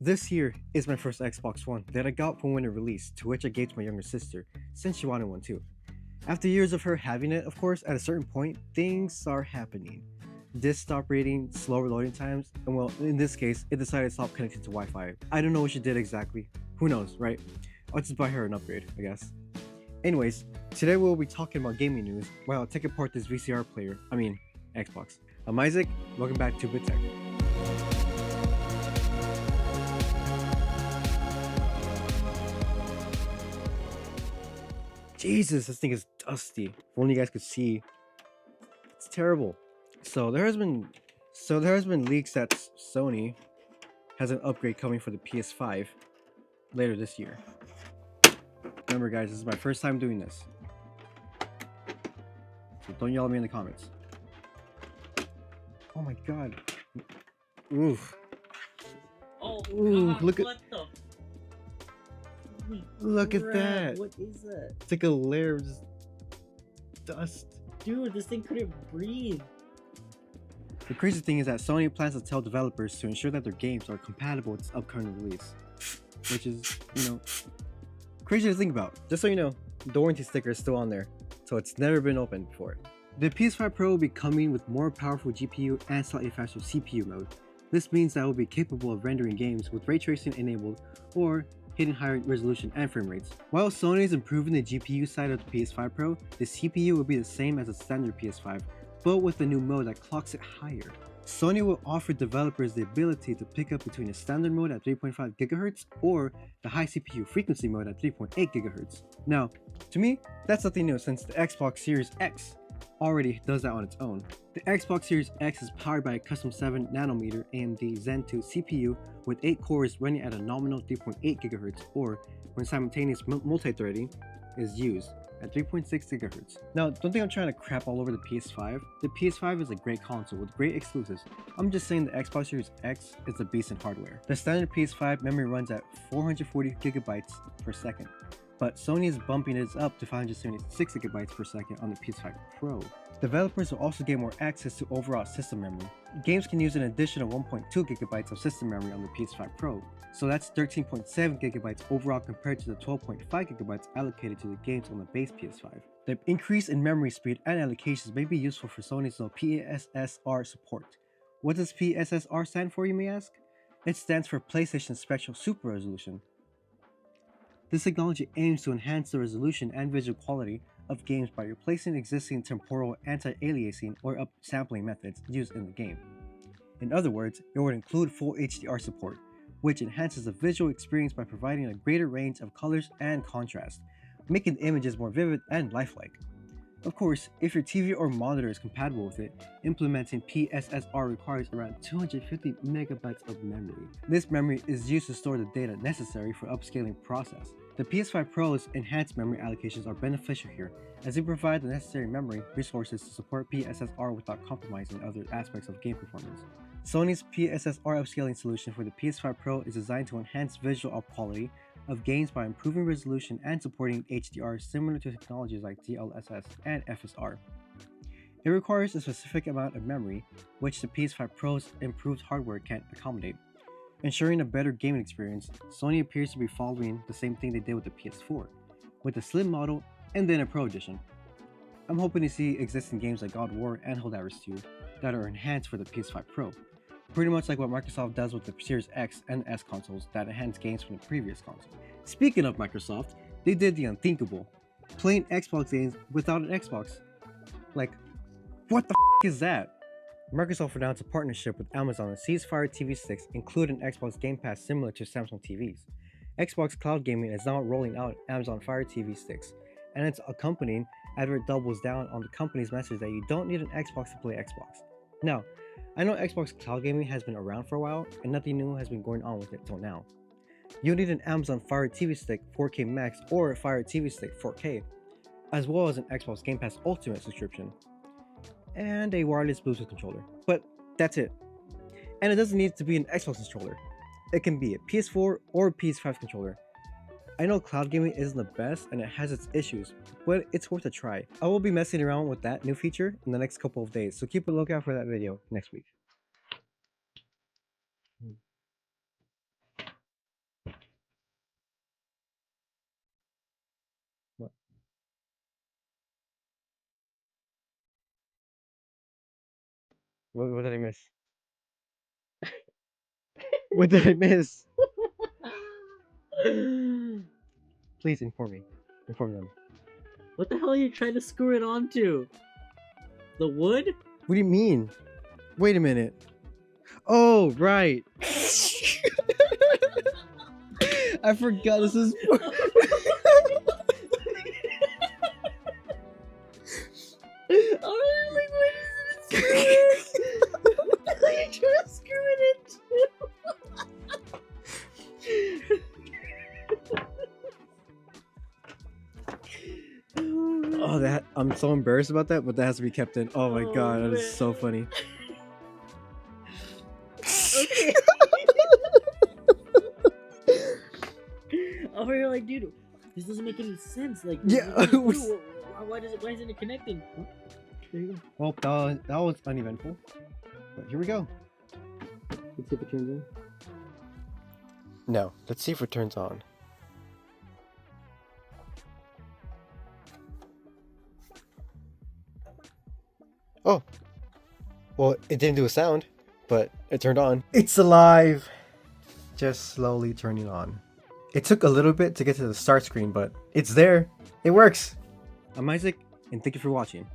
This year is my first Xbox One that I got from when it released, to which I gave to my younger sister, since she wanted one too. After years of her having it, of course, at a certain point, things are happening. Disk stop reading, slower loading times, and well, in this case, it decided to stop connecting to Wi-Fi. I don't know what she did exactly. Who knows, right? I'll just buy her an upgrade, I guess. Anyways, today we'll be talking about gaming news while I take apart this VCR player, Xbox. I'm Isaac, welcome back to BitTech. Jesus, this thing is dusty. If only you guys could see. It's terrible. So there has been leaks that Sony has an upgrade coming for the PS5 later this year. Remember guys, this is my first time doing this. So don't yell at me in the comments. Oh my god. Oof. Oh Ooh, god, look at- what the? Holy Look at crap, that. What is that? It's like a layer of just dust. Dude, this thing couldn't breathe. The crazy thing is that Sony plans to tell developers to ensure that their games are compatible with its upcoming release. Which is, crazy to think about. Just so you know, the warranty sticker is still on there, so it's never been opened before. The PS5 Pro will be coming with more powerful GPU and slightly faster CPU mode. This means that it will be capable of rendering games with ray tracing enabled or hitting higher resolution and frame rates. While Sony is improving the GPU side of the PS5 Pro, the CPU will be the same as a standard PS5, but with a new mode that clocks it higher. Sony will offer developers the ability to pick up between a standard mode at 3.5 GHz or the high CPU frequency mode at 3.8 GHz. Now, to me, that's nothing new since the Xbox Series X already does that on its own. The Xbox Series X is powered by a custom 7nm AMD Zen 2 CPU with 8 cores running at a nominal 3.8 GHz or when simultaneous multi-threading is used at 3.6 GHz. Now, don't think I'm trying to crap all over the PS5. The PS5 is a great console with great exclusives. I'm just saying the Xbox Series X is a beast in hardware. The standard PS5 memory runs at 440 gigabytes per second, but Sony is bumping it up to 576 gigabytes per second on the PS5 Pro. Developers will also get more access to overall system memory. Games can use an additional 1.2 gigabytes of system memory on the PS5 Pro, so that's 13.7 gigabytes overall compared to the 12.5 gigabytes allocated to the games on the base PS5. The increase in memory speed and allocations may be useful for Sony's PSSR support. What does PSSR stand for, you may ask? It stands for PlayStation Special Super Resolution. This technology aims to enhance the resolution and visual quality of games by replacing existing temporal anti-aliasing or upsampling methods used in the game. In other words, it would include full HDR support, which enhances the visual experience by providing a greater range of colors and contrast, making the images more vivid and lifelike. Of course, if your TV or monitor is compatible with it, implementing PSSR requires around 250 megabytes of memory. This memory is used to store the data necessary for upscaling process. The PS5 Pro's enhanced memory allocations are beneficial here, as they provide the necessary memory resources to support PSSR without compromising other aspects of game performance. Sony's PSSR upscaling solution for the PS5 Pro is designed to enhance visual quality of games by improving resolution and supporting HDR similar to technologies like DLSS and FSR. It requires a specific amount of memory, which the PS5 Pro's improved hardware can't accommodate. Ensuring a better gaming experience, Sony appears to be following the same thing they did with the PS4, with a slim model and then a Pro edition. I'm hoping to see existing games like God of War and Helldivers 2 that are enhanced for the PS5 Pro, pretty much like what Microsoft does with the Series X and S consoles that enhance games from the previous console. Speaking of Microsoft, they did the unthinkable, playing Xbox games without an Xbox. Like, what the is that? Microsoft announced a partnership with Amazon and sees Fire TV sticks include an Xbox Game Pass similar to Samsung TVs. Xbox Cloud Gaming is now rolling out Amazon Fire TV sticks, and its accompanying advert doubles down on the company's message that you don't need an Xbox to play Xbox. Now, I know Xbox Cloud Gaming has been around for a while, and nothing new has been going on with it till now. You'll need an Amazon Fire TV Stick 4K Max or Fire TV Stick 4K, as well as an Xbox Game Pass Ultimate subscription, and a wireless Bluetooth controller. But that's it. And it doesn't need to be an Xbox controller. It can be a PS4 or PS5 controller. I know cloud gaming isn't the best and it has its issues, but it's worth a try. I will be messing around with that new feature in the next couple of days, so keep a lookout for that video next week. What did I miss? What did I miss? Please inform me. Inform them. What the hell are you trying to screw it onto? The wood? What do you mean? Wait a minute. Oh, right. I forgot this is. Oh, like, what is it? What the hell are you trying to screw it into? Oh, that I'm so embarrassed about that, but that has to be kept in. Oh my Oh, god, that is so man. funny. Okay. Oh, you're like, dude, this doesn't make any sense. Like, Yeah, what it was- why isn't it connecting? Oh, there you go. Well, that was uneventful. But here we go. Let's see if it turns on. No, let's see if it turns on. Oh. Well, it didn't do a sound, but it turned on. It's alive! Just slowly turning on. It took a little bit to get to the start screen, but it's there. It works! I'm Isaac, and thank you for watching.